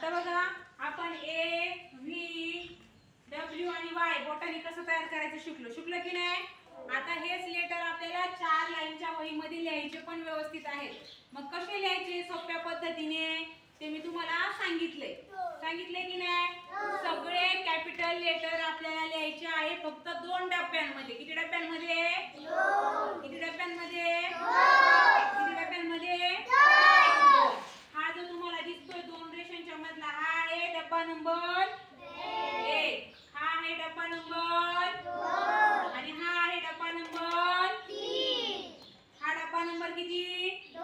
आता बघा आपण ए व्ही डब्ल्यू आणि वाय बोटाने कसं तयार करायचं शिकलो की नाही. आता हेच लेटर आपल्याला 4 लाईनच्या वहीमध्ये लिहायचे पण व्यवस्थित आहेत. मग कसे लिहायचे सोप्या पद्धतीने ते मी तुम्हाला सांगितले की नाही. सगळे कॅपिटल लेटर आपल्याला लिहायचे आहे फक्त 2 डब्यांमध्ये. किती डब्यांमध्ये? किती डब्यांमध्ये? किती डब्यांमध्ये? हा जो तुम्हाला दिसतोय 2 रेषांच्या मधला हा आहे डब्बा नंबर 1. हा आहे डब्बा नंबर 2 आणि हा आहे डब्बा नंबर 3. हा डब्बा नंबर किती? 2.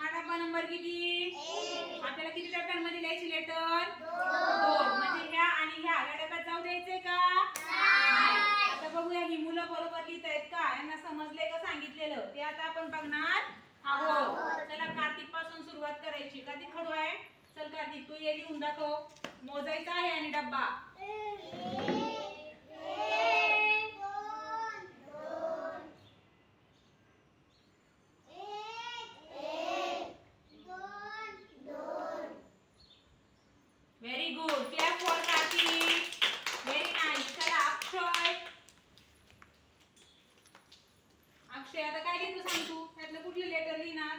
हा डब्बा नंबर किती? 1. आपल्याला किती डब्यांमध्ये लिहायची लेटर? 2. म्हणजे ह्या आणि ह्या डब्यात जाऊ द्यायचे का? नाही. आता बघूया ही मुलं बरोबर लिहित आहेत का, यांना समजले का सांगितलेलं ते आता आपण बघणार आहोत. चला कार्तिक पासून सुरुवात करायची. कार्तिक खडू आहे. चल कार्तिक तू ये लिहून दाखव. मोजायचा आहे आणि डब्बा very good. Clap for Kartik. Very nice. चला अक्षय आता काय लिहितो सांग तू. त्यातलं कुठलं लेटर लिहिणार?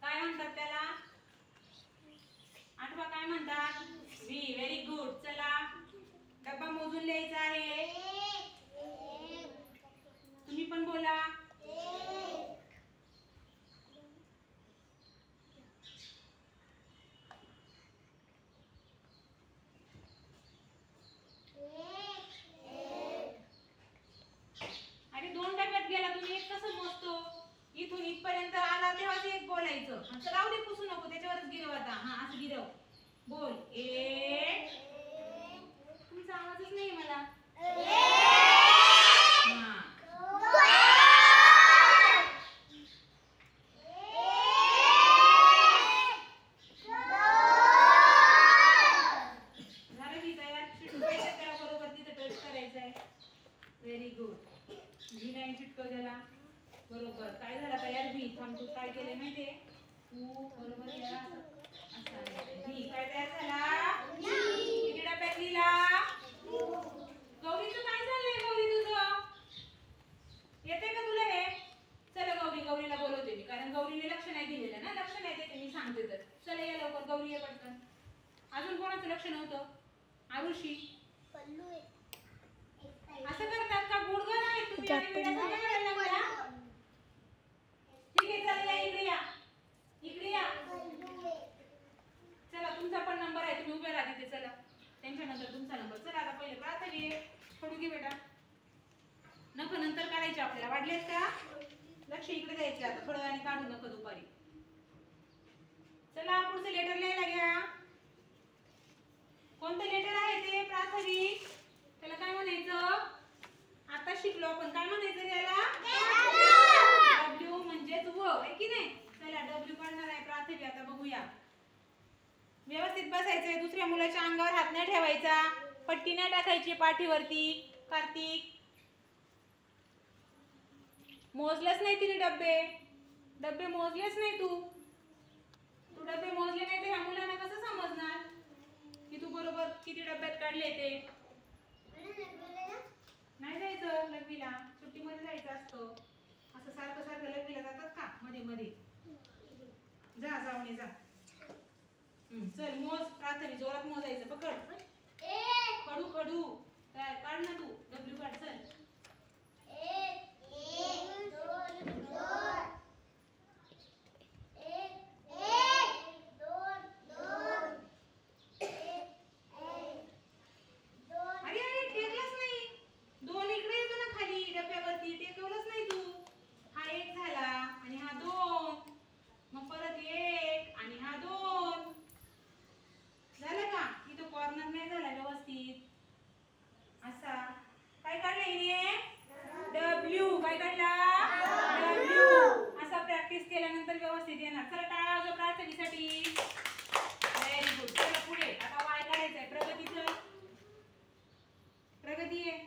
काय म्हणतात त्याला? आठवा काय म्हणतात? व्ही. Very good. चला डब्बा मोजून लिहायचा आहे. तुम्ही पण बोला. अरे 2 डब्यात गेला तुम्ही एक कसं मोजतो? इथून इथपर्यंत आला तेव्हाच एक बोलायचं. असं राहू दे पुसू नको त्याच्यावरच गिरव आता. हा असं गिरव. बोल. एक. तुमचा आवाजच नाही मला. Very good. व्ही लाईन चिटकव त्याला. बरोबर. काय झाला तयार व्ही. थांब तू काय केले माहितीये? तू बरोबर याला व्ही काय तयार झाला? किती डब्यात लिहिला? गौरीचं काय झालंय? गौरी तुझं येते का तुला हे? चला गौरीला बोलवते मी कारण गौरीने लक्ष नाही दिलेलं ना. लक्ष नाही देते मी सांगते तर. चला ये लवकर गौरी ये पटकन. अजून कोणाचं लक्ष नव्हतं? आरुषी असं करतात का? गुडघर आहे तुम्ही आणि वेळा सगळ्या करायला लागल्या. ठीक आहे चला या इकडे या. इकडे या. चला तुमचा पण नंबर आहे. तुम्ही उभे राहा तिथे. चला त्यांच्यानंतर तुमचा नंबर. चला आता पहिले प्रार्थना सोडू घे बेटा. नको नंतर काढायचे आपल्याला. वाढलेत का? लक्ष इकडे द्यायचे आता. थोड्या वेळाने काढू नको दुपारी. चला पुढचं लेटर लिहायला घ्या. कोणतं लेटर आहे ते? प्राथमिक. त्याला काय म्हणायचं? आता शिकलो आपण. काय म्हणायचं त्याला? डब्ल्यू म्हणजेच व आहे की नाही. चला डब्ल्यू काढणार आहे प्राथमिक. आता बघूया. व्यवस्थित बसायचंय. दुसऱ्या मुलाच्या अंगावर हात नाही ठेवायचा. पट्टी नाही टाकायची पाठीवरती. कार्तिक मोजलेच नाही तिने डब्बे मोजलेच नाही. तू डब्बे मोजले नाही तर ह्या मुलांना कसं समजणार की तू बरोबर किती डब्यात काढले ते? नाही जायचं लघवीला. सुट्टीमध्ये जायचं असतं. असं सारखं लघवीला जातात का मध्ये मध्ये? जा जाऊन ये जा. चल मोज. प्रार्थना जोरात मोजायचं. पकड. खडू काढ ना तू. डब्ल्यू काढ. चल. 1 2 2 व्यवस्थित येणार. चला टाळा वाजवा प्रार्थनेसाठी. Very good. चला पुढे. आता वाय काढायचंय. प्रगतीचं प्रगती आहे.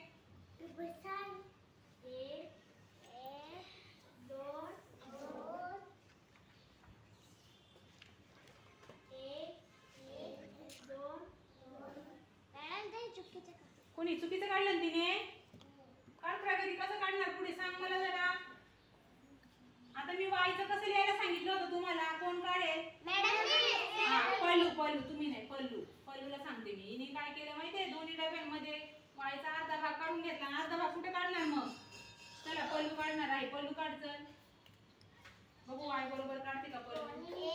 कोणी चुकीचं काढलं ना तिने? काढ प्रगती, कसं काढणार पुढे सांग मला जरा. आता मी वायचं कसं लिहायला सांगितलं होतं तुम्हाला, कोण काढेल? पल्लू. पल्लू तुम्ही नाही, पल्लूला सांगते मी. हिने काय केलं माहितीये, दोन्ही डब्यांमध्ये वायचा अर्धा भाग काढून घेतला आणि अर्धा भाग कुठे काढणार मग? चला पल्लू काढणार आहे. पल्लू काढ चल बघू, वाय बरोबर काढते का पल्लू?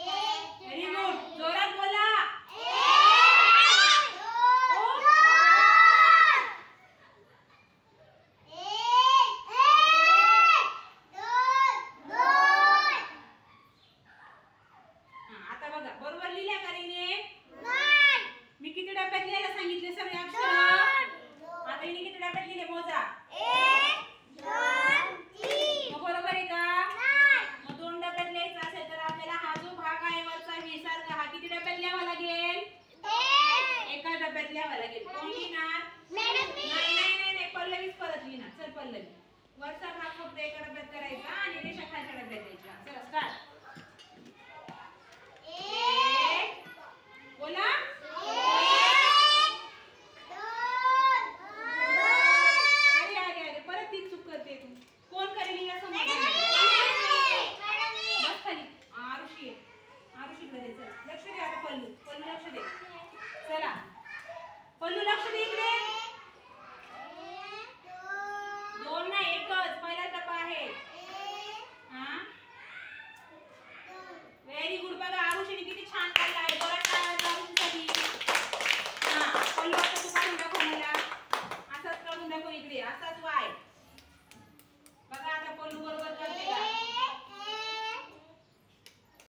व्हेरी गुड, जोरात बोला. वरचा भाग फक्त एका डब्यात करायचा आणि रेषा खालच्या डब्यात द्यायच्या. चला स्टार्ट. बोला. अरे परत ती चूक करते तू. कोण करेल या समोर? बस खाली. आरुषीकडे चल. लक्ष दे आता पल्लू लक्ष दे. चला पल्लू लक्ष दे इकडे. 2 नाही, एकच. पहिला डब्बा आहे.